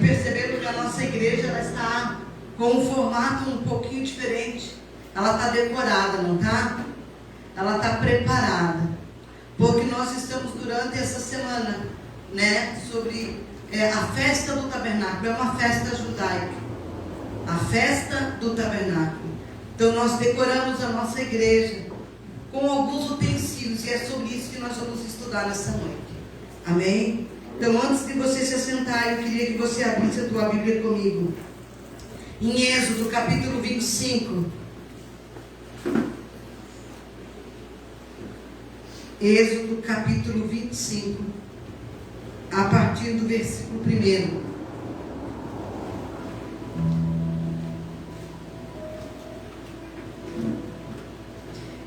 perceberam que a nossa igreja ela está com um formato um pouquinho diferente. Ela está decorada, não está? Ela está preparada. Porque nós estamos durante essa semana, né, sobre a festa do tabernáculo. É uma festa judaica. A festa do tabernáculo. Então nós decoramos a nossa igreja com alguns utensílios. E é sobre isso que nós vamos estudar nessa noite. Amém? Então, antes de você se assentar, eu queria que você abrisse a tua Bíblia comigo. Em Êxodo, capítulo 25. Êxodo, capítulo 25. A partir do versículo 1.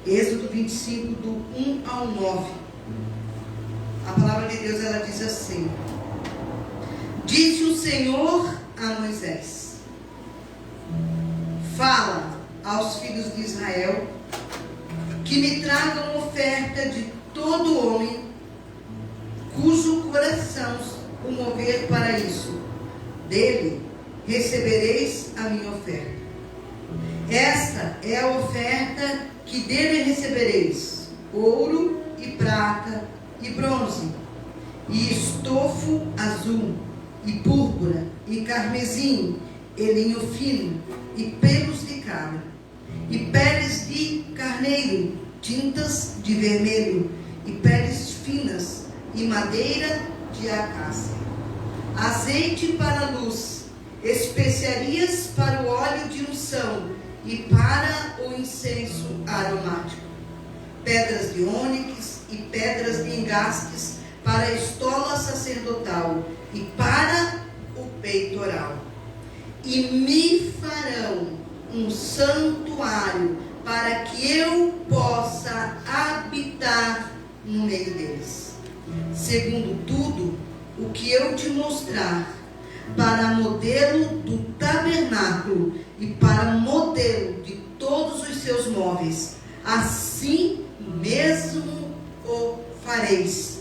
Êxodo 25, do 1 ao 9. A palavra de Deus, ela diz assim: Disse o Senhor a Moisés: Fala aos filhos de Israel que me tragam oferta de todo homem cujo coração o mover para isso. Dele recebereis a minha oferta. Esta é a oferta que dele recebereis: ouro e prata e bronze, e estofo azul, e púrpura, e carmesim, e linho fino, e pelos de cabra, e peles de carneiro, tintas de vermelho, e peles finas, e madeira de acácia, azeite para a luz, especiarias para o óleo de unção, e para o incenso aromático, pedras de ônix e pedras de engastes para a estola sacerdotal e para o peitoral. E me farão um santuário para que eu possa habitar no meio deles, segundo tudo o que eu te mostrar, para modelo do tabernáculo e para modelo de todos os seus móveis. Assim mesmo o fareis.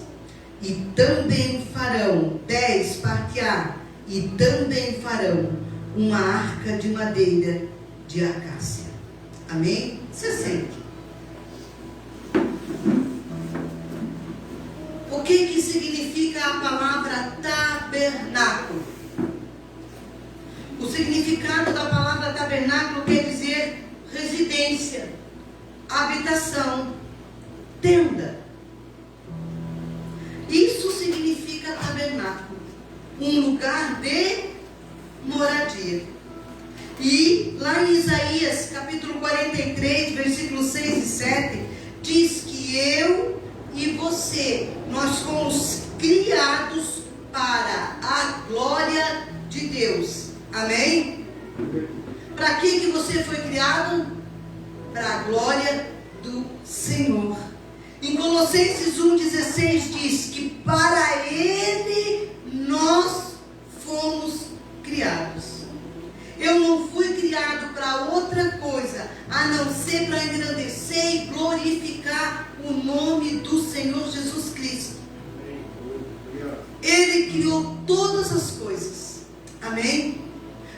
E também farão 10 parte A, e também farão uma arca de madeira de acácia. Amém? Se sente. O que significa a palavra tabernáculo? O significado da palavra tabernáculo quer dizer residência, habitação, tenda. Isso significa tabernáculo, um lugar de moradia. E lá em Isaías, capítulo 43, versículos 6 e 7, diz que eu e você, nós fomos criados para a glória de Deus. Amém? Para que você foi criado? Para a glória do Senhor. Em Colossenses 1,16 diz que para Ele nós fomos criados. Eu não fui criado para outra coisa, a não ser para engrandecer e glorificar o nome do Senhor Jesus Cristo. Ele criou todas as coisas. Amém?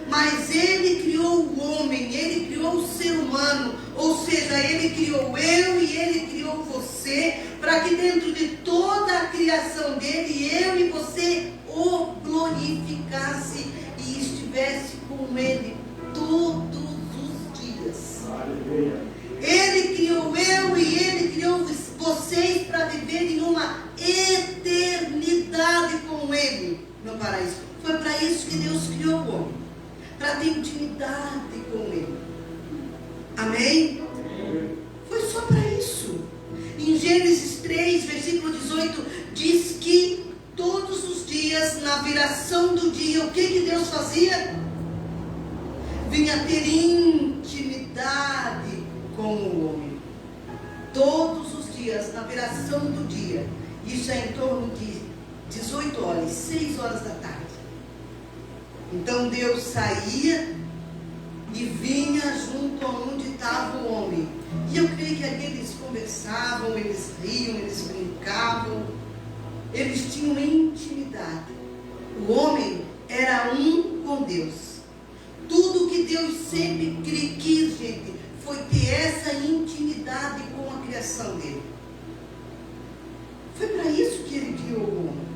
Mas Ele criou o homem, Ele criou o ser humano, ou seja, Ele criou eu e Ele criou você, para que dentro de toda a criação dEle, eu e você o glorificasse e estivesse com Ele todos os dias. Aleluia. Ele criou eu e Ele criou vocês para viver em uma eternidade com Ele no paraíso. Foi para isso que Deus criou o homem, para ter intimidade com Ele. Amém? Foi só para isso. Em Gênesis 3, versículo 18, diz que todos os dias, na viração do dia, o que Deus fazia? Vinha ter intimidade com o homem. Todos os dias, na viração do dia. Isso é em torno de 18 horas, 6 horas da tarde. Então Deus saía e vinha junto aonde estava o homem. E eu creio que ali eles conversavam, eles riam, eles brincavam. Eles tinham intimidade. O homem era um com Deus. Tudo que Deus sempre quis, gente, foi ter essa intimidade com a criação dele. Foi para isso que ele criou o homem.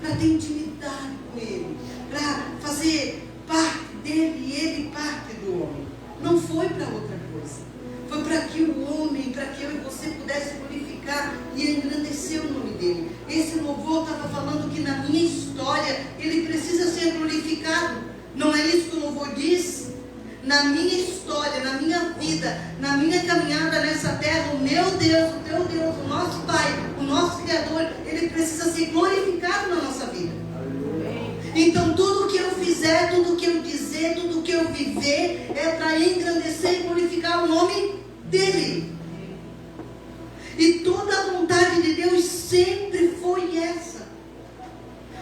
Para ter intimidade com ele. Para fazer parte dele e ele parte do homem. Não foi para outra coisa. Foi para que o homem, para que eu e você pudesse glorificar e engrandecer o nome dele. Esse louvor estava falando que na minha história ele precisa ser glorificado. Não é isso que o louvor diz? Na minha história, na minha vida, na minha caminhada nessa terra, o meu Deus, o teu Deus, o nosso Pai, o nosso Criador, ele precisa ser glorificado na nossa vida. Então tudo que eu fizer, tudo que eu dizer, tudo que eu viver é para engrandecer e glorificar o nome dele. E toda a vontade de Deus sempre foi essa.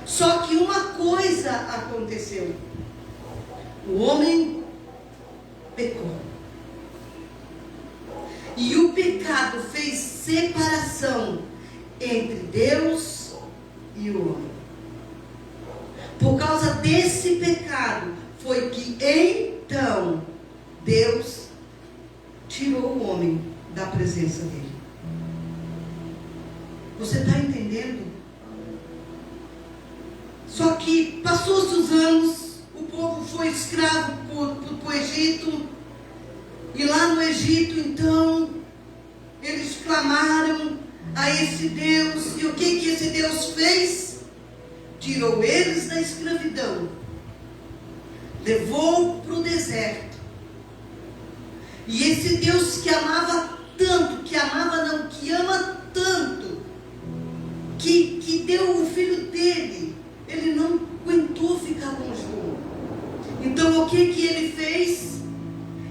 Só que uma coisa aconteceu. O homem pecou. E o pecado fez separação entre Deus e o homem. Por causa desse pecado, foi que então Deus tirou o homem da presença dele. Você está entendendo? Só que passou-se os anos, o povo foi escravo para o Egito. E lá no Egito, então, eles clamaram a esse Deus. E o que esse Deus fez? Tirou eles da escravidão, levou para o deserto. E esse Deus que amava tanto, que ama tanto, que deu o filho dele, ele não aguentou ficar longe do homem. Então o que ele fez?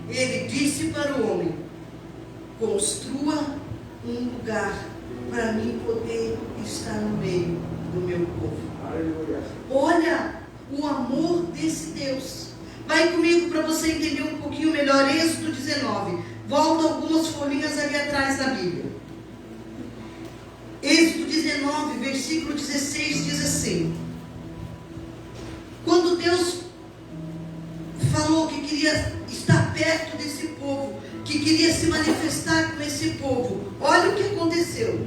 Ele disse para o homem: construa um lugar para mim poder estar no meio do meu povo. Olha o amor desse Deus. Vai comigo para você entender um pouquinho melhor. Êxodo 19. Volta algumas folhinhas ali atrás da Bíblia. Êxodo 19, versículo 16 diz assim: quando Deus falou que queria estar perto desse povo, que queria se manifestar com esse povo, olha o que aconteceu.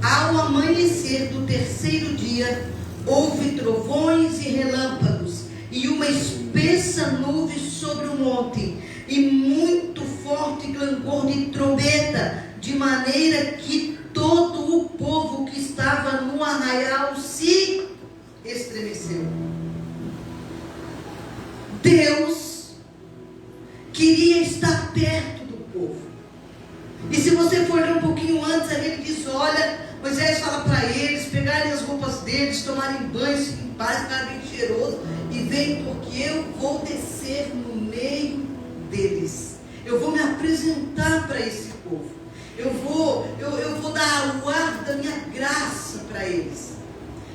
Ao amanhecer do terceiro dia, houve trovões e relâmpagos, e uma espessa nuvem sobre o monte, e muito forte clangor de trombeta, de maneira que todo o povo que estava no arraial se estremeceu. Deus queria estar perto do povo. E se você for ler um pouquinho antes, ali ele diz: olha, Moisés fala para eles pegarem as roupas deles, tomarem banho, se limparem, ficarem bem cheirosos, e vem, porque eu vou descer no meio deles. Eu vou me apresentar para esse povo. Eu vou dar o ar da minha graça para eles.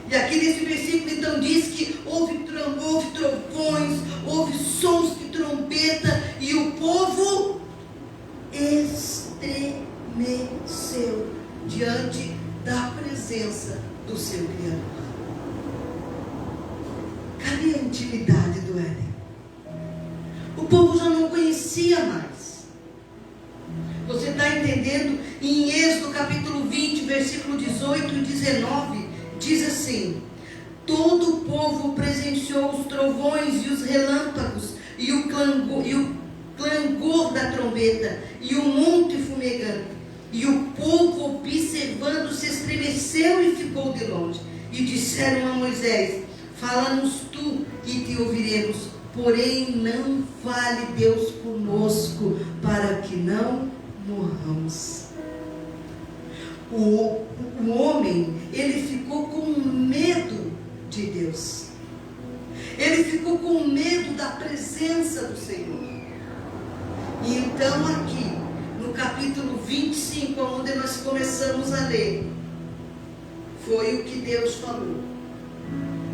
E aqui nesse versículo então diz que houve trovões, houve sons de trombeta, e o povo estremeceu diante da presença do seu Criador. Cadê a intimidade do Éden? O povo já não conhecia mais. Você está entendendo? Em Êxodo capítulo 20, versículo 18 e 19, diz assim: todo o povo presenciou os trovões e os relâmpagos, e o clangor da trombeta, e o monte fumegante. E o povo, observando, se estremeceu e ficou de longe. E disseram a Moisés: fala-nos tu e te ouviremos, porém não fale Deus conosco, para que não morramos. O homem, ele ficou com medo de Deus. Ele ficou com medo da presença do Senhor. E então aqui, no capítulo 25, onde nós começamos a ler, foi o que Deus falou.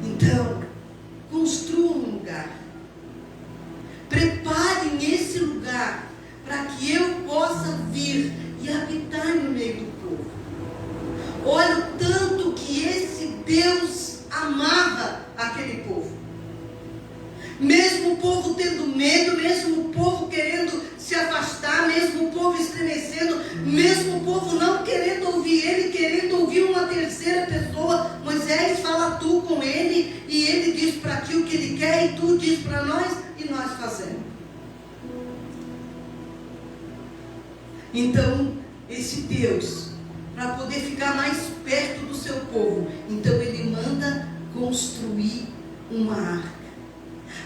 Então, construam um lugar. Preparem esse lugar para que eu possa vir e habitar no meio do povo. Olha o tanto que esse Deus amava aquele povo. fazendo. Então, esse Deus, para poder ficar mais perto do seu povo, então ele manda construir uma arca.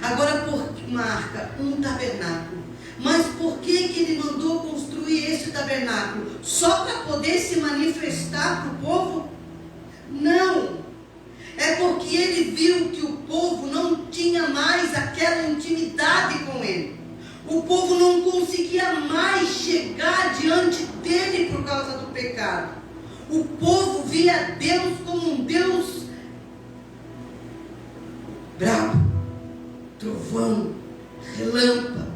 Agora, por uma arca, um tabernáculo. Mas por que ele mandou construir esse tabernáculo? Só para poder se manifestar para o povo? Não. É porque ele viu que o povo não tinha mais aquela intimidade com ele. O povo não conseguia mais chegar diante dele por causa do pecado. O povo via Deus como um Deus bravo, trovão, relâmpago.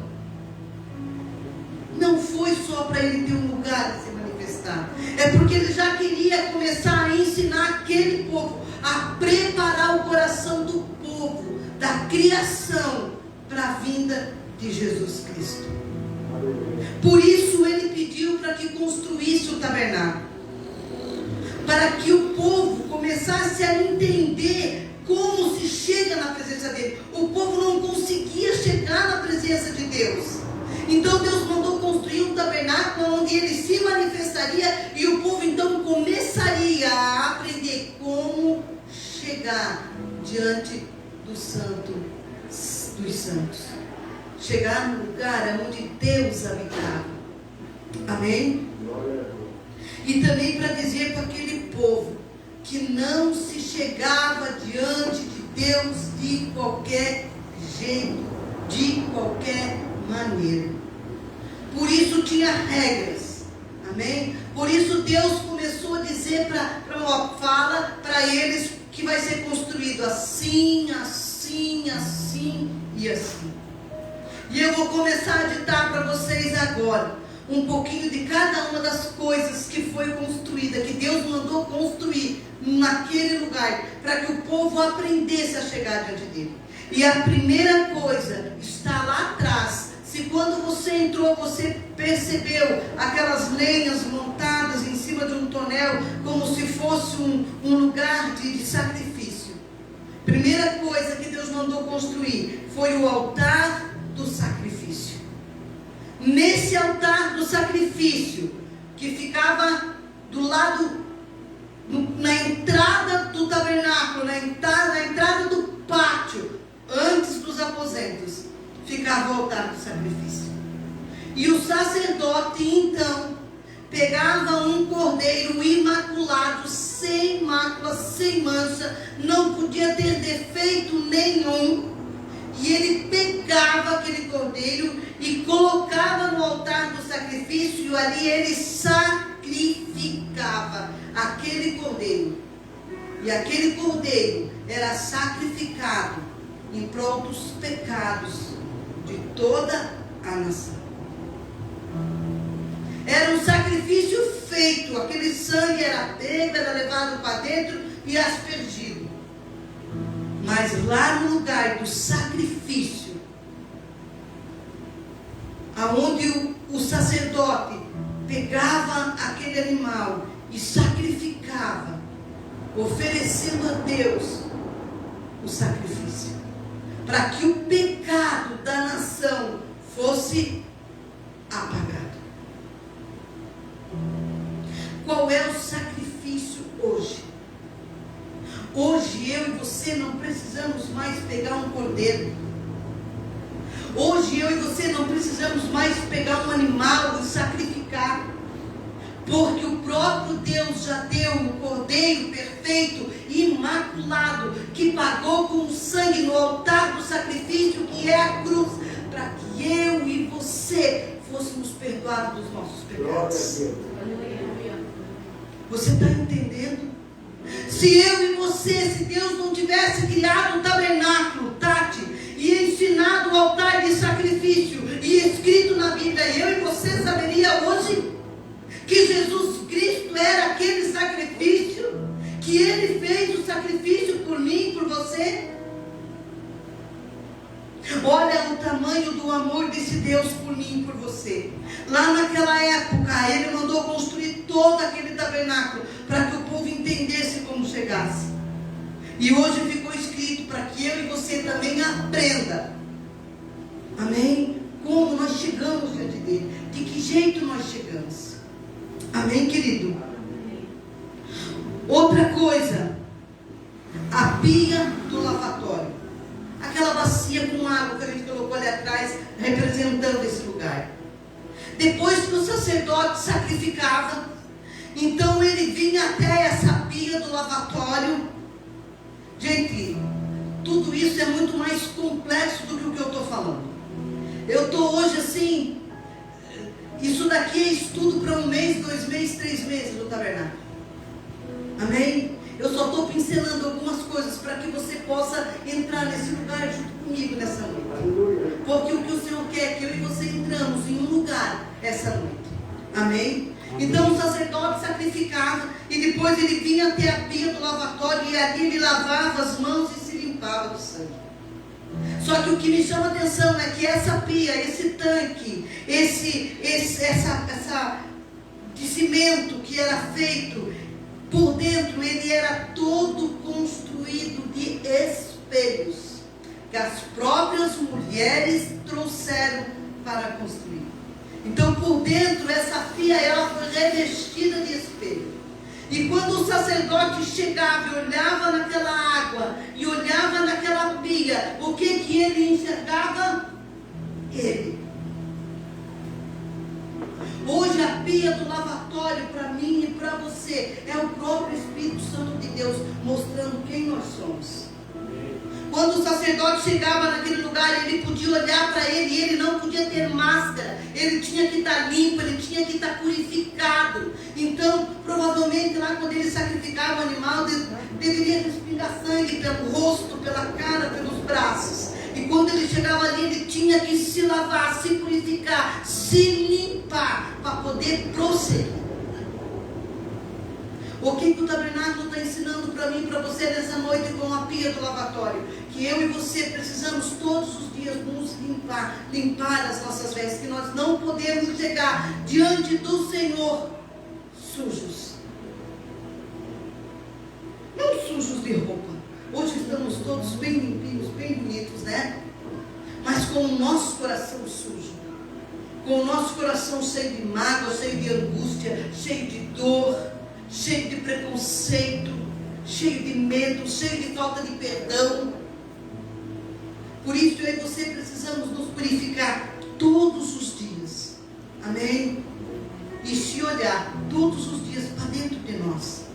Não foi só para ele ter um lugar de se manifestar. É porque ele já queria começar a ensinar aquele povo, a preparar o coração do povo, da criação, para a vinda de Jesus Cristo. Por isso ele pediu para que construísse o tabernáculo, para que o povo começasse a entender como se chega na presença dele. O povo não conseguia chegar na presença de Deus. Então Deus mandou construir um tabernáculo onde ele se manifestaria, e o povo então começaria a aprender como chegar diante do Santo dos Santos. Chegar no lugar onde Deus habitava. Amém? E também para dizer para aquele povo que não se chegava diante de Deus de qualquer jeito, de qualquer maneira. Por isso tinha regras. Amém? Por isso Deus começou a dizer fala para eles que vai ser construído assim, assim, assim e assim. E eu vou começar a ditar para vocês agora um pouquinho de cada uma das coisas que foi construída, que Deus mandou construir naquele lugar, para que o povo aprendesse a chegar diante dele. E a primeira coisa está lá atrás. Se quando você entrou, você percebeu aquelas lenhas montadas em cima de um tonel, como se fosse um lugar de sacrifício. Primeira coisa que Deus mandou construir foi o altar do sacrifício. Nesse altar do sacrifício, que ficava do lado, na entrada do tabernáculo, na entrada do pátio, antes dos aposentos, ficava o altar do sacrifício. E o sacerdote então pegava um cordeiro imaculado, sem mácula, sem mancha, não podia ter defeito nenhum. E ele pegava aquele cordeiro e colocava no altar do sacrifício, e ali ele sacrificava aquele cordeiro. E aquele cordeiro era sacrificado em prol dos pecados de toda a nação. Era um sacrifício feito, aquele sangue era pego, era levado para dentro e aspergido. Mas lá no lugar do sacrifício, aonde o sacerdote pegava aquele animal e sacrificava, oferecendo a Deus o sacrifício, para que o pecado da nação fosse apagado. Qual é o sacrifício hoje? Hoje eu e você não precisamos mais pegar um cordeiro. Hoje eu e você não precisamos mais pegar um animal e sacrificar. Porque o próprio Deus já deu um cordeiro perfeito, imaculado, que pagou com o sangue no altar do sacrifício, que é a cruz, para que eu e você fôssemos perdoados dos nossos pecados. Você está entendendo? Se eu e você, se Deus não tivesse criado um tabernáculo, Tati, e ensinado o altar de sacrifício, e escrito na Bíblia, eu e você saberia hoje que Jesus Cristo era aquele sacrifício, que Ele fez o sacrifício por mim e por você? Olha o tamanho do amor desse Deus por mim e por você. Lá naquela época, Ele mandou construir todo aquele tabernáculo, para que o povo entendesse como chegasse. E hoje ficou escrito para que eu e você também aprenda Amém? Como nós chegamos diante dele? De que jeito nós chegamos? Amém, querido? Outra coisa, a pia do lavatório. Aquela bacia com água que a gente colocou ali atrás, representando esse lugar. Depois que o sacerdote sacrificava, então ele vinha até essa pia do lavatório. Gente, tudo isso é muito mais complexo do que o que eu estou falando. Eu estou hoje assim, isso daqui é estudo para 1 mês, 2 meses, 3 meses do tabernáculo. Amém? Eu só estou pincelando algumas coisas para que você possa entrar nesse lugar junto comigo nessa noite. Porque o que o Senhor quer é que eu e você entramos em um lugar essa noite. Amém? Então o sacerdote sacrificava e depois ele vinha até a pia do lavatório e ali ele lavava as mãos e se limpava do sangue. Só que o que me chama a atenção é que essa pia, esse tanque, essa de cimento que era feito por dentro, ele era todo construído de espelhos que as próprias mulheres trouxeram para construir. Então por dentro essa pia ela foi revestida de espelho. E quando o sacerdote chegava e olhava naquela água e olhava naquela pia, o que ele enxergava? Ele. Hoje a pia do lavatório para mim e para você é o próprio Espírito Santo de Deus mostrando quem nós somos. Quando o sacerdote chegava naquele lugar, ele podia olhar para ele e ele não podia ter máscara. Ele tinha que estar limpo, ele tinha que estar purificado. Então, provavelmente lá quando ele sacrificava o animal, deveria respingar sangue pelo rosto, pela cara, pelos braços. E quando ele chegava ali, ele tinha que se lavar, se purificar, se limpar para poder prosseguir. O que o tabernáculo está ensinando para mim e para você nessa noite com a pia do lavatório? Que eu e você precisamos todos os dias nos limpar as nossas vestes, que nós não podemos chegar diante do Senhor sujos. Não sujos de roupa. Hoje estamos todos bem limpinhos, bem bonitos, né? Mas com o nosso coração sujo. Com o nosso coração cheio de mágoa, cheio de angústia, cheio de dor, cheio de preconceito, cheio de medo, cheio de falta de perdão. Por isso eu e você precisamos nos purificar todos os dias. Amém? E se olhar todos os dias para dentro de nós.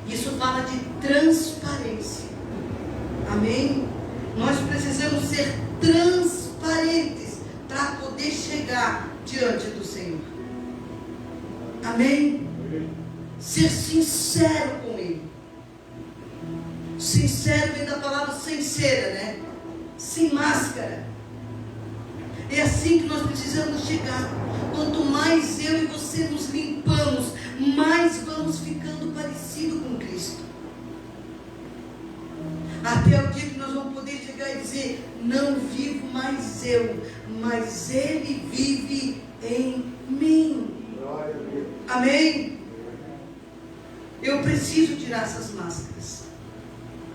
Isso fala de transparência. Amém? Nós precisamos ser transparentes para poder chegar diante do Senhor. Amém? Ser sincero com Ele. Sincero vem da palavra sincera, né? Sem máscara. É assim que nós precisamos chegar. Quanto mais eu e você nos limpamos, mais vamos ficando parecidos com Cristo. Até o dia que nós vamos poder chegar e dizer: não vivo mais eu, mas Ele vive em mim. Amém? Eu preciso tirar essas máscaras.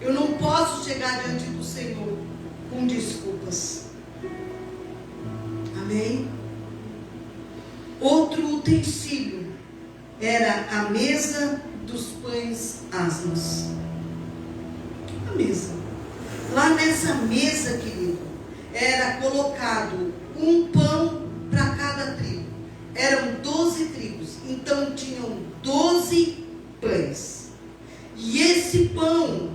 Eu não posso chegar diante do Senhor com desculpas. Amém? Outro utensílio era a mesa dos pães asmos. A mesa. Lá nessa mesa, querido, era colocado um pão para cada tribo. Eram 12 tribos. Então tinham 12 pães. E esse pão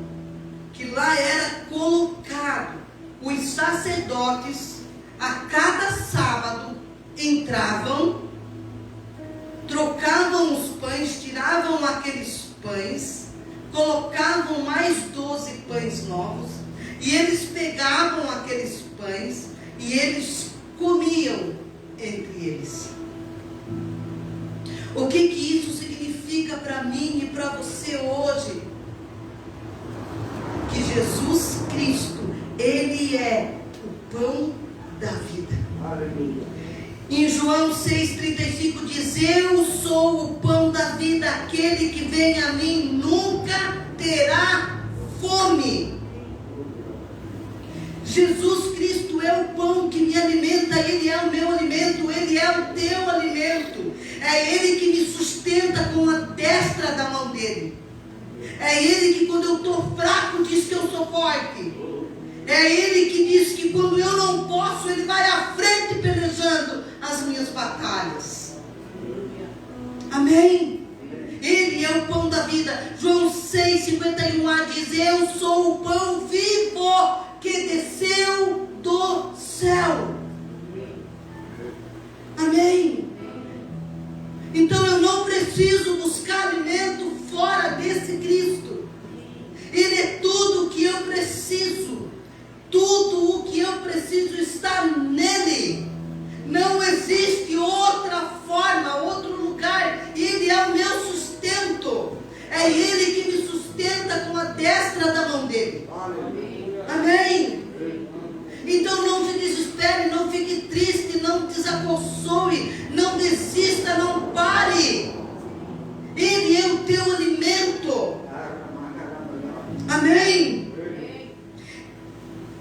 que lá era colocado, os sacerdotes a cada sábado entravam, trocavam os pães, tiravam aqueles pães, colocavam mais 12 pães novos, e eles pegavam aqueles pães e eles comiam entre eles. O que isso significa para mim e para você hoje? Que Jesus Cristo, Ele é o pão da vida. Aleluia. Em João 6,35 diz: eu sou o pão da vida, aquele que vem a mim nunca terá fome. Jesus Cristo é o pão que me alimenta, Ele é o meu alimento, Ele é o teu alimento. É Ele que me sustenta com a destra da mão dEle. É Ele que quando eu estou fraco diz que eu sou forte. É Ele que diz que quando eu não posso, Ele vai à frente pelejando as minhas batalhas. Amém? Ele é o pão da vida. João 6,51a diz: eu sou o pão vivo que desceu do céu. Amém? Então eu não preciso buscar alimento fora desse Cristo. Ele é tudo o que eu preciso. Tudo o que eu preciso está nele. Não existe outra forma, outro lugar. Ele é o meu sustento. É Ele que me sustenta com a destra da mão dele. Amém? Então não se desespere, não fique triste, não desaconsoe, não desista, não pare. Ele é o teu alimento. Amém?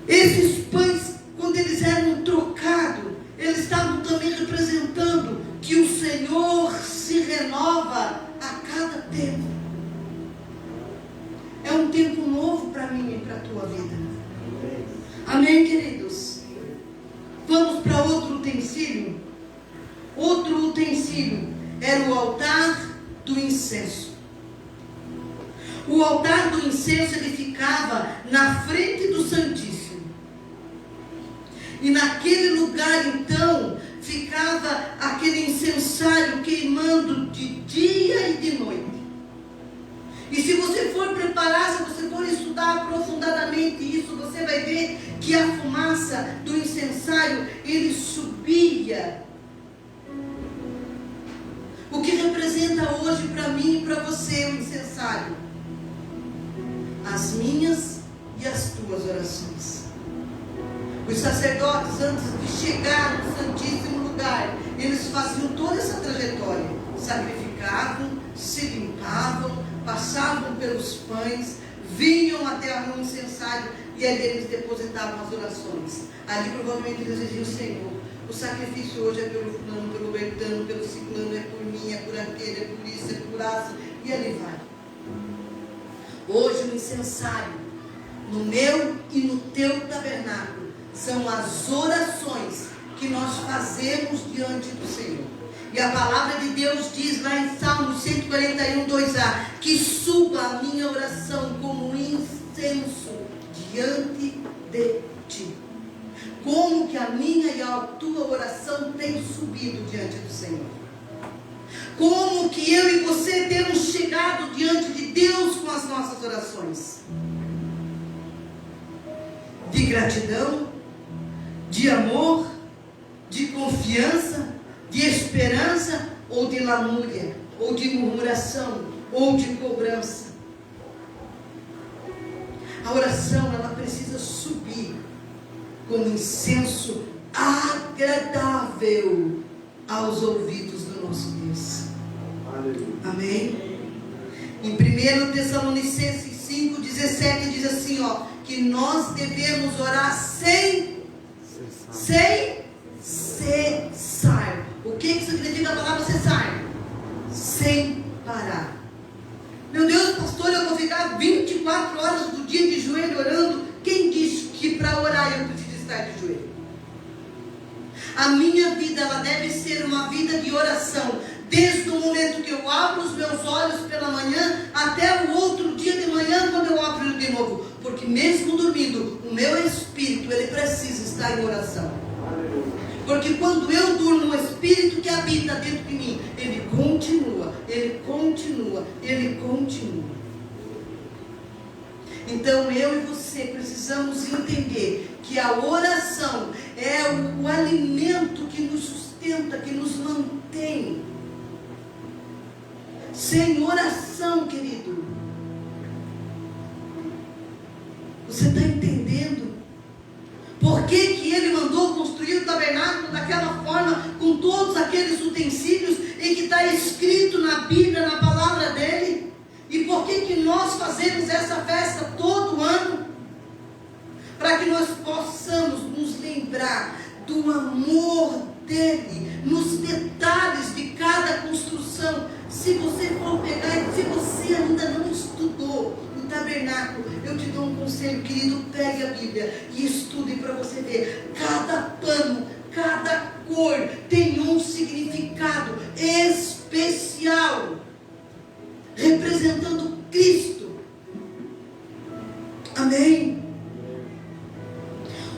Esses pães, quando eles eram trocados, eles estavam também representando que o Senhor se renova a cada tempo. É um tempo novo para mim e para a tua vida. Amém, queridos? Vamos para outro utensílio. Outro utensílio era o altar do incenso. O altar do incenso, ele ficava na frente do Santíssimo. E naquele lugar, então, ficava aquele incensário queimando de dia e de noite. E se você for preparar, se você for estudar aprofundadamente isso, você vai ver que a fumaça do incensário, ele subia. O que representa hoje para mim e para você o incensário? As minhas e as tuas orações. Os sacerdotes, antes de chegar no Santíssimo Lugar, eles faziam toda essa trajetória. Sacrificavam, se limpavam, passavam pelos pães, vinham até o incensário e ali eles depositavam as orações. Ali provavelmente eles diziam: Senhor, o sacrifício hoje é pelo fulano, pelo bertano, pelo ciclano, é por mim, é por aquele, é por isso, é por aço, e ali vai. Hoje o incensário, no meu e no teu tabernáculo, são as orações que nós fazemos diante do Senhor. E a palavra de Deus diz lá em Salmos 141, 2a, que suba a minha oração como incenso diante de ti. Como que a minha e a tua oração tem subido diante do Senhor? Como que eu e você temos chegado diante de Deus com as nossas orações? De gratidão, de amor, de confiança, de esperança, ou de lamúria, ou de murmuração, ou de cobrança. A oração, ela precisa subir como incenso agradável aos ouvidos do nosso Deus. Amém? Em 1 Tessalonicenses 5,17 diz assim, que nós devemos orar sem cessar. O que significa a palavra cessar? Sem parar. Meu Deus, pastor, eu vou ficar 24 horas do dia de joelho orando. Quem disse que para orar eu preciso estar de joelho? A minha vida, ela deve ser uma vida de oração. Desde o momento que eu abro os meus olhos pela manhã, até o outro dia de manhã, quando eu abro de novo. Porque mesmo dormindo, o meu espírito, ele precisa estar em oração. Porque quando eu durmo, o espírito que habita dentro de mim, ele continua, ele continua, ele continua. Então eu e você precisamos entender que a oração é o alimento que nos sustenta, que nos mantém. Sem oração, querido, você está entendendo? Por que que ele mandou construir o tabernáculo daquela forma, com todos aqueles utensílios, e que está escrito na Bíblia, na palavra dele? E por que que nós fazemos essa festa todo ano? para que nós possamos nos lembrar do amor dele, nos detalhes de cada construção. Se você for pegar, se você ainda não estudou o tabernáculo, eu te dou um conselho, querido, pegue a Bíblia e estude para você ver. Cada pano, cada cor tem um significado especial, representando Cristo. Amém?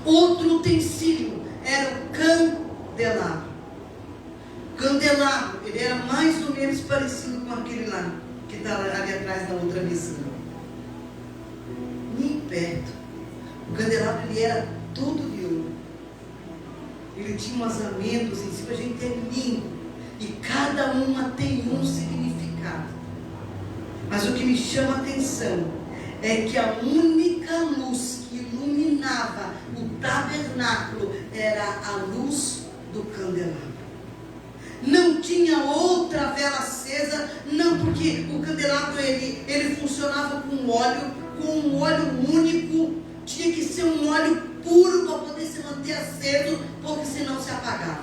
Outro utensílio era o candelabro. Candelabro, ele era mais ou menos parecido com aquele lá, que está ali atrás da outra mesinha. Nem perto. O candelabro, ele era todo de ouro. Ele tinha umas amêndoas em cima, gente, é lindo. E cada uma tem um significado. Mas o que me chama a atenção é que a única luz que iluminava o tabernáculo era a luz do candelabro. Não tinha outra vela acesa, não, porque o candelabro ele funcionava com um óleo único. Tinha que ser um óleo puro para poder se manter aceso, porque senão se apagava.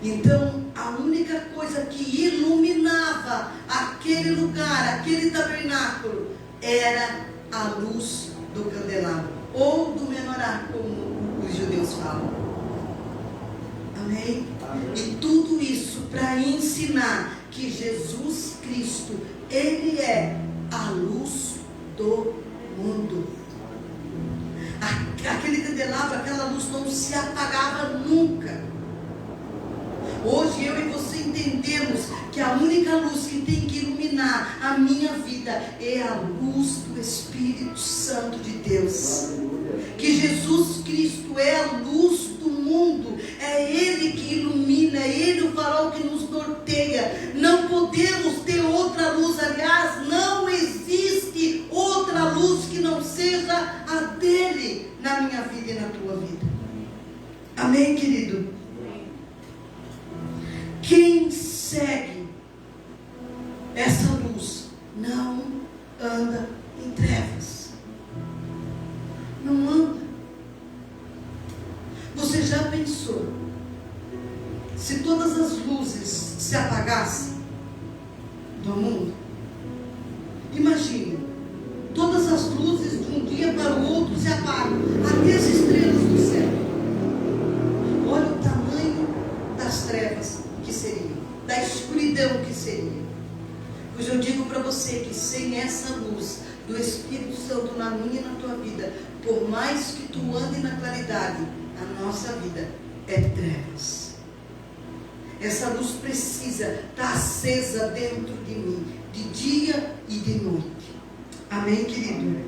Então, a única coisa que iluminava aquele lugar, aquele tabernáculo, era a luz do candelabro, ou do menorá, como os judeus falam. Amém? E tudo isso para ensinar que Jesus Cristo, ele é a luz do mundo. Aquele candelabro, aquela luz não se apagava nunca. Hoje eu e você entendemos que a única luz que tem que iluminar a minha vida é a luz do Espírito Santo de Deus. Que Jesus Cristo é a luz do mundo, é Ele que ilumina, é Ele o farol que nos norteia. Não podemos ter outra luz, aliás, não existe outra luz que não seja a dele na minha vida e na tua vida. Amém, querido? Quem segue essa luz não anda em trevas. Não anda. Você já pensou? Se todas as luzes se apagassem do mundo? Imagine, todas as luzes de um dia para o outro se apagam, até as estrelas do céu. Olha o tamanho das trevas que seria, da escuridão que seria. Pois eu digo para você que sem essa luz do Espírito Santo na minha e na tua vida, por mais que tu ande na claridade, a nossa vida é trevas. Essa luz precisa estar acesa dentro de mim, de dia e de noite. Amém, querido?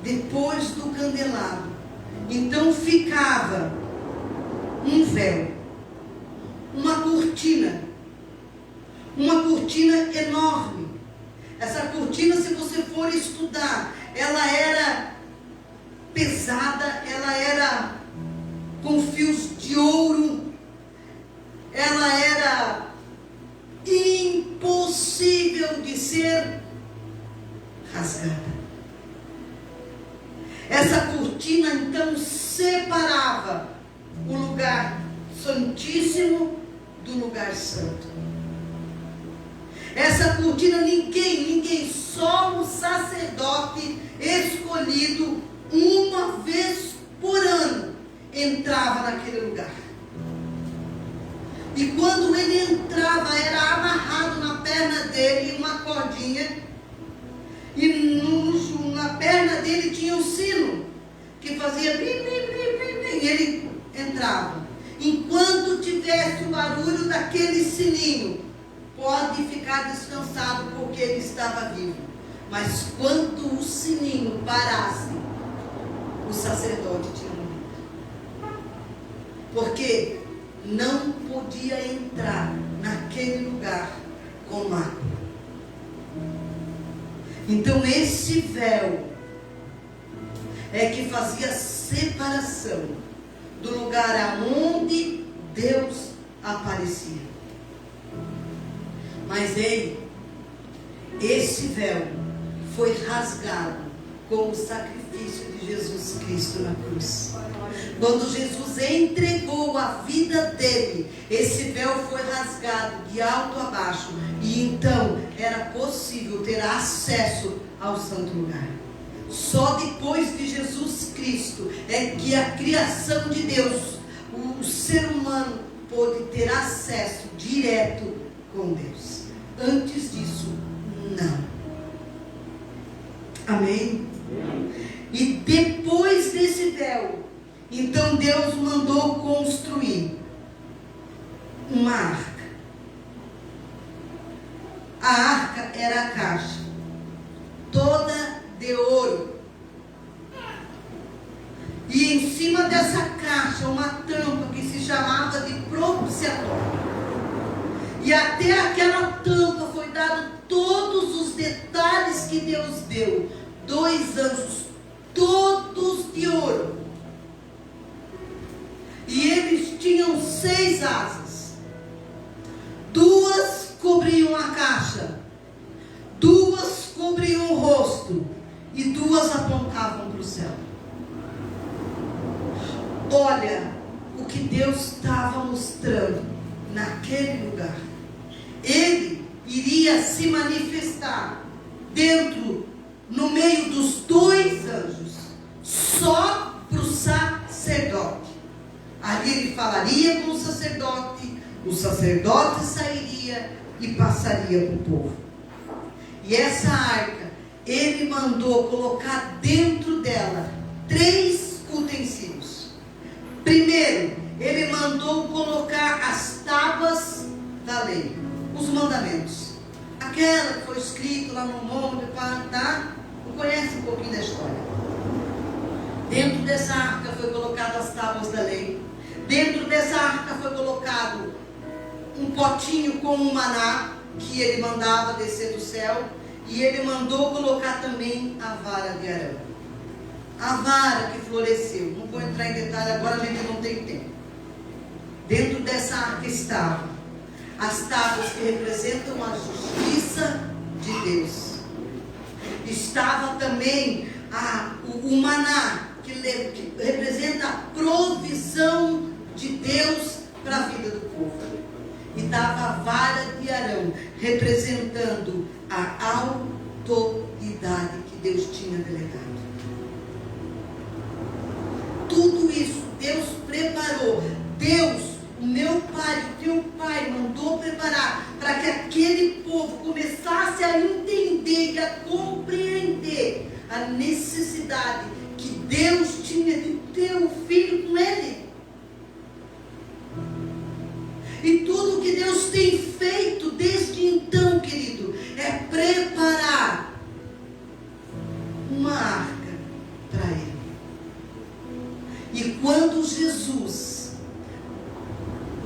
Depois do candelabro, então ficava um véu, uma cortina enorme. Essa cortina, se você for estudar, ela era pesada, ela era com fios de ouro, ela era impossível de ser rasgada. Essa cortina então separava o lugar santíssimo do lugar santo. Essa cortina ninguém, só o sacerdote escolhido uma vez por ano entrava naquele lugar. E quando ele entrava, era amarrado na perna dele uma cordinha, e na perna dele tinha um sino que fazia blim, blim, blim, blim, blim, e ele entrava. Enquanto tivesse o barulho daquele sininho, pode ficar descansado, porque ele estava vivo. Mas quando o sininho parasse, o sacerdote tinha morrido. Porque não podia entrar naquele lugar com água. Então esse véu é que fazia separação do lugar aonde Deus aparecia. Mas esse véu foi rasgado com o sacrifício sacrifício de Jesus Cristo na cruz. Quando Jesus entregou a vida dele, esse véu foi rasgado de alto a baixo, e então era possível ter acesso ao santo lugar. Só depois de Jesus Cristo é que a criação de Deus, o ser humano, pôde ter acesso direto com Deus. Antes disso, não. Amém? E depois desse véu, então Deus mandou construir uma arca. A arca era a caixa, toda de ouro. E em cima dessa caixa, uma tampa que se chamava de propiciatório. E até aquela tampa foi dado todos os detalhes que Deus deu. 2 anjos, todos de ouro. E eles tinham 6 asas. 2 cobriam a caixa, 2 cobriam o rosto, e 2 apontavam para o céu. Olha o que Deus estava mostrando naquele lugar. Ele iria se manifestar dentro, no meio dos 2 anjos, só para o sacerdote. Ali ele falaria com o sacerdote sairia e passaria para o povo. E essa arca, ele mandou colocar dentro dela 3 utensílios. Primeiro, ele mandou colocar as tábuas da lei, os mandamentos. Aquela que foi escrito lá no monte, tá? Não conhece um pouquinho da história. Dentro dessa arca foi colocado as tábuas da lei. Dentro dessa arca foi colocado um potinho com um maná que ele mandava descer do céu. E ele mandou colocar também a vara de Arão. A vara que floresceu. Não vou entrar em detalhe agora, a gente não tem tempo. Dentro dessa arca estavam as tábuas que representam a justiça de Deus. Estava também o maná, que representa a provisão de Deus para a vida do povo. E estava a vara de Arão, representando a autoridade que Deus tinha delegado. Tudo isso Deus preparou. Deus, o meu pai, o teu pai, mandou preparar para que aquele povo começasse a entender e a compreender a necessidade que Deus tinha de ter um filho com ele. E tudo que Deus tem feito desde então, querido, é preparar uma arca para ele. E quando Jesus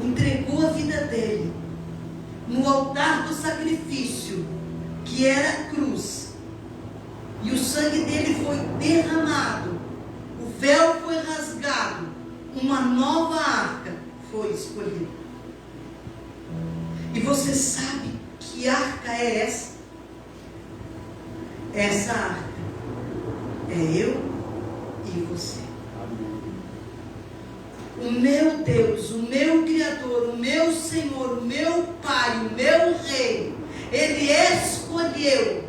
entregou a vida dele no altar do sacrifício, que era a cruz, e o sangue dele foi derramado, o véu foi rasgado, uma nova arca foi escolhida. E você sabe que arca é essa? Essa arca é eu e você. O meu Deus, o meu Criador, o meu Senhor, o meu Pai, o meu Rei, Ele escolheu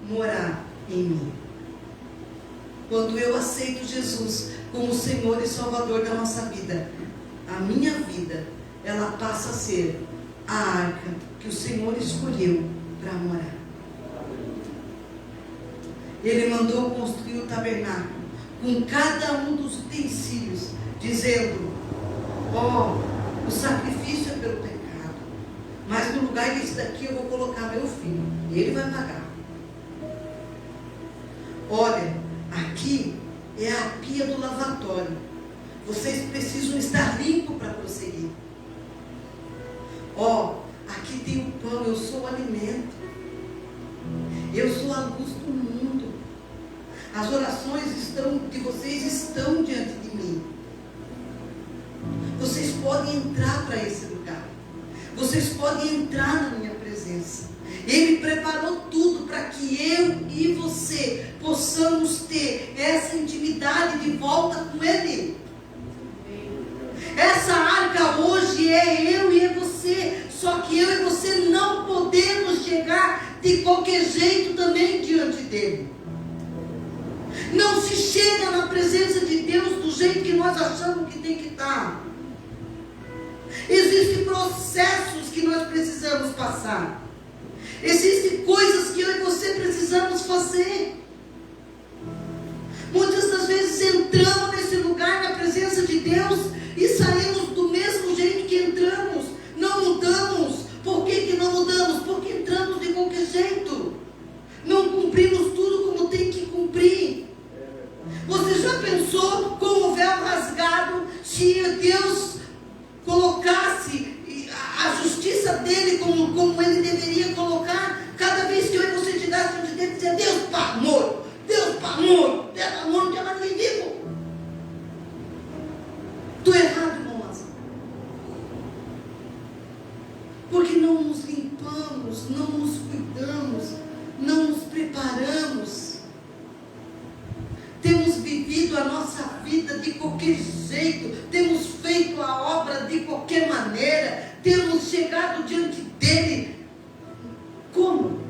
morar em mim. Quando eu aceito Jesus como Senhor e Salvador da nossa vida, a minha vida, ela passa a ser a arca que o Senhor escolheu para morar. Ele mandou construir o tabernáculo com cada um dos utensílios, dizendo: o sacrifício é pelo pecado, mas no lugar desse daqui eu vou colocar meu filho, e ele vai pagar. Olha, aqui é a pia do lavatório. Vocês precisam estar limpos para prosseguir. Aqui tem o pão, eu sou o alimento. Eu sou a luz do mundo. As orações de vocês estão diante de mim. Vocês podem entrar para esse lugar. Vocês podem entrar na minha presença. Ele preparou tudo para que eu e você possamos ter essa intimidade de volta com Ele. Essa arca hoje é eu e é você. Só que eu e você não podemos chegar de qualquer jeito também diante dele. Não se chega na presença de Deus do jeito que nós achamos que tem que estar. Existem processos que nós precisamos passar. Existem coisas que eu e você precisamos fazer. Muitas das vezes entramos nesse lugar na presença de Deus e saímos do mesmo jeito que entramos. Não mudamos. Por que não mudamos? Porque entramos de qualquer jeito. Não cumprimos tudo como tem que cumprir. Você já pensou com o véu rasgado, se Deus colocasse a justiça dele como ele deveria colocar? Cada vez que eu e você tirasse diante dele, dizia: Deus para amor, Deus para amor, Deus para amor, não tinha mais ninguém vivo. Estou errado, irmãos. Porque não nos limpamos, não nos cuidamos, não nos preparamos. Temos vivido a nossa vida de qualquer jeito, temos feito a obra de qualquer maneira, temos chegado diante dele. Como?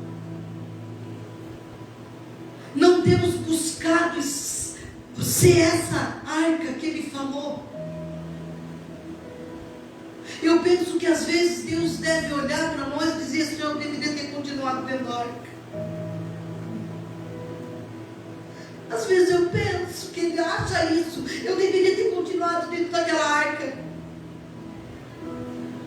Não temos buscado ser essa arca que ele falou. Eu penso que às vezes Deus deve olhar para nós e dizer: Senhor, eu deveria ter continuado dentro da arca. Às vezes eu penso que ele acha isso. Eu deveria ter continuado dentro daquela arca.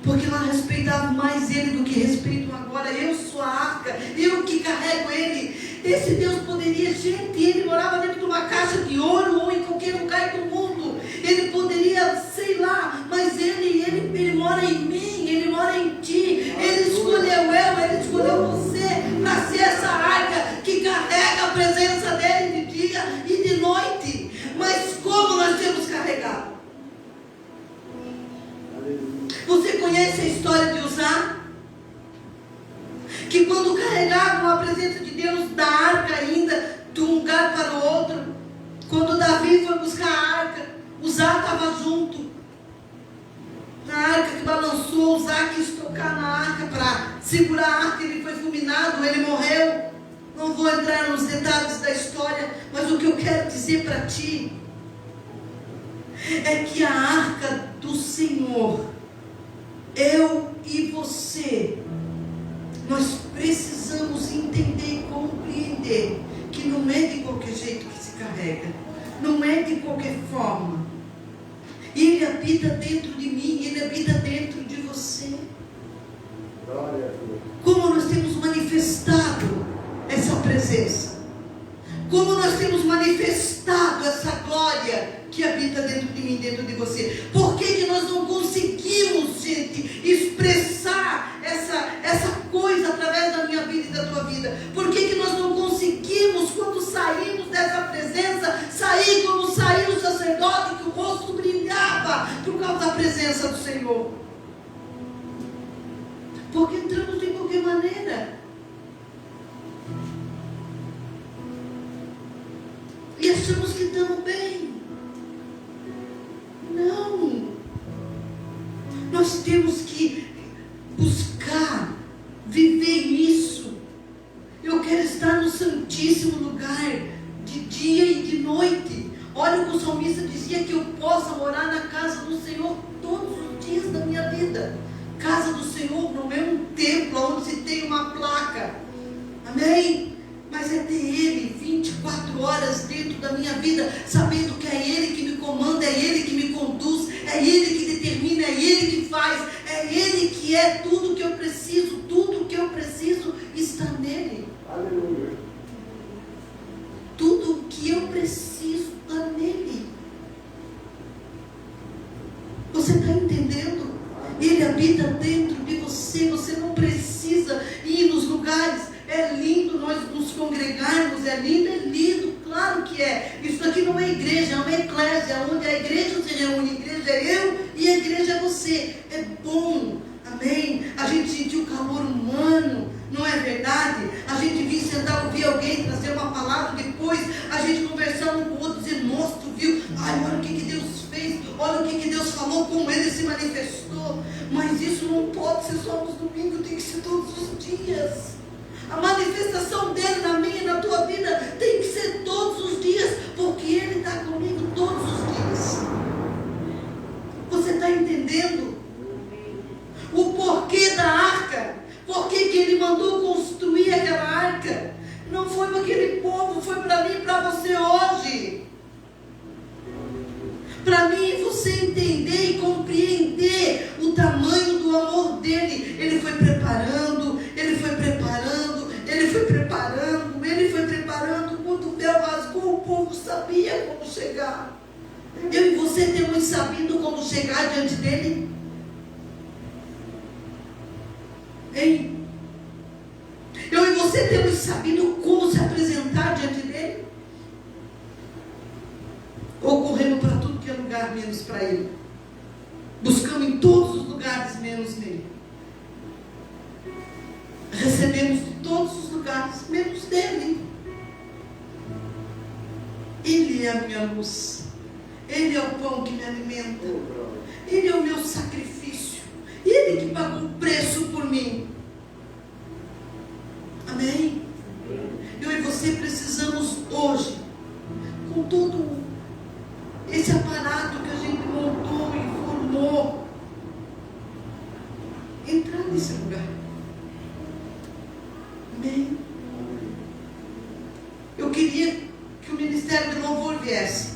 Porque lá respeitavam mais ele do que respeitam agora. Eu sou a arca, eu que carrego ele. Esse Deus poderia, gente, ele morava dentro de uma caixa de ouro ou em qualquer lugar do mundo. Ele poderia, sei lá, mas ele mora em mim, ele mora em ti. Ele escolheu ele escolheu você para ser essa arca que carrega a presença dele de dia e de noite. Mas como nós temos carregado? Você conhece a história de Uzá? Que quando carregavam a presença de Deus da arca ainda, de um lugar para o outro, quando Davi foi buscar a arca, Uzá estava junto. Na arca que balançou, Uzá quis tocar na arca para segurar a arca, ele foi fulminado, ele morreu. Não vou entrar nos detalhes da história, mas o que eu quero dizer para ti é que a arca do Senhor, eu e você, nós precisamos entender e compreender que não é de qualquer jeito que se carrega, não é de qualquer forma. Ele habita dentro de mim, ele habita dentro de você. Como nós temos manifestado essa presença, como nós temos manifestado essa glória que habita dentro de mim, dentro de você. Por que nós não conseguimos, gente, expressar essa coisa através da minha vida e da tua vida? Por que nós não conseguimos, quando saímos dessa presença, sair como saiu o sacerdote, que o rosto brilhava por causa da presença do Senhor? Porque entramos de qualquer maneira. E achamos que estamos bem. Não. Nós temos que buscar viver isso. Eu quero estar no santíssimo lugar de dia e de noite. Olha o que o salmista dizia: que eu possa morar na casa do Senhor todos os dias da minha vida. Casa do Senhor não é um templo onde se tem uma placa. Amém? Mas é ter Ele 24 horas dentro da minha vida, sabendo que é Ele que me comanda, é Ele que me conduz, é Ele que determina, é Ele que faz, é Ele que é tudo que eu preciso está nele. Aleluia. Tudo que eu preciso está nele. Você está entendendo? Ele habita dentro de você. Você não precisa ir nos lugares. É lindo nós nos congregarmos, é lindo, claro que é. Isso aqui não é igreja, é uma eclésia, onde a igreja se reúne. A igreja é eu e a igreja é você. É bom, amém? A gente sentir o calor humano Não é verdade? A gente vir sentar, ouvir alguém, trazer uma palavra, depois a gente conversar um com o outro, dizer, nossa, tu viu? Ai, olha o que Deus fez, olha o que Deus falou, como Ele se manifestou. Mas isso não pode ser só nos domingos, tem que ser todos os dias. A manifestação dele na minha e na tua vida tem que ser todos os dias, porque Ele está comigo todos os dias. Você está entendendo? O porquê da arca? Por que Ele mandou construir aquela arca? Não foi para aquele povo, foi para mim e para você hoje. Para mim e você entender e compreender o tamanho do amor dele. Ele foi preparando, ele foi preparando, ele foi preparando, ele foi preparando. Quando o véu rasgou, o povo sabia como chegar. Eu e você temos sabido como chegar diante dele? Hein? Eu e você temos sabido como se apresentar diante dele? Ou correndo para tudo que é lugar menos para ele? Buscamos em todos os lugares menos nele. Recebemos de todos os lugares menos dele. Ele é a minha luz. Ele é o pão que me alimenta. Ele é o meu sacrifício. Ele que pagou o preço por mim. Amém? Eu e você precisamos hoje, com todo esse aparato que a gente montou e formou, entrar nesse lugar. Amém? Eu queria que o Ministério do Louvor viesse.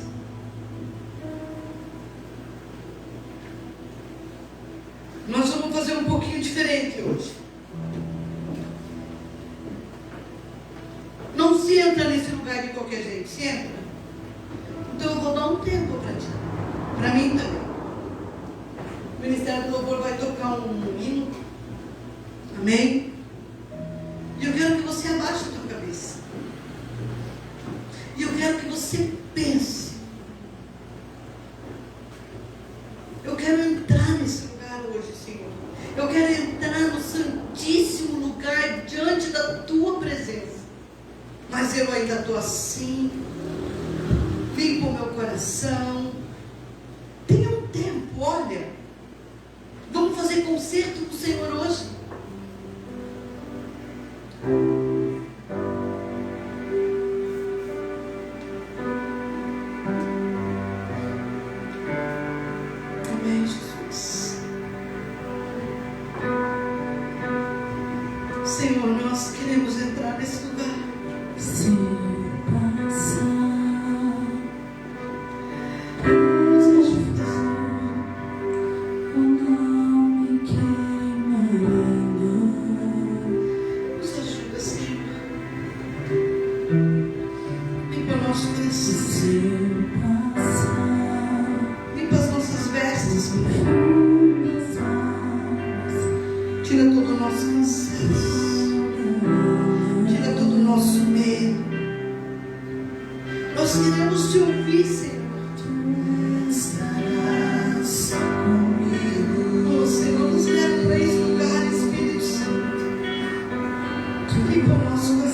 Nós vamos fazer um pouquinho diferente hoje. Não se entra nesse lugar de qualquer jeito, se entra. Então eu vou dar um tempo para ti, para mim também. O Ministério do Louvor vai tocar um hino. Amém? E eu quero que você abaixe a tua cabeça. E eu quero que você pense. Eu quero entrar nesse lugar hoje, Senhor. Eu quero entrar no santíssimo lugar diante da tua presença. Mas eu ainda estou assim. Limpa o meu coração. Tenha um tempo, olha. Vamos fazer concerto com o Senhor hoje. Amém, Jesus. Senhor, nós queremos entrar nesse lugar. Se passar eu não me queimarei. Nos ajuda, Senhor. Limpa o nosso coração. Se eu passar Limpa as nossas vestes. pelas águas, Tira todo o nosso cansaço. Tira todo o nosso medo. Nós queremos te ouvir, Senhor. tu estarás comigo. Oh, Senhor, nos leva para esse lugar, Espírito Santo. Limpa o nosso coração.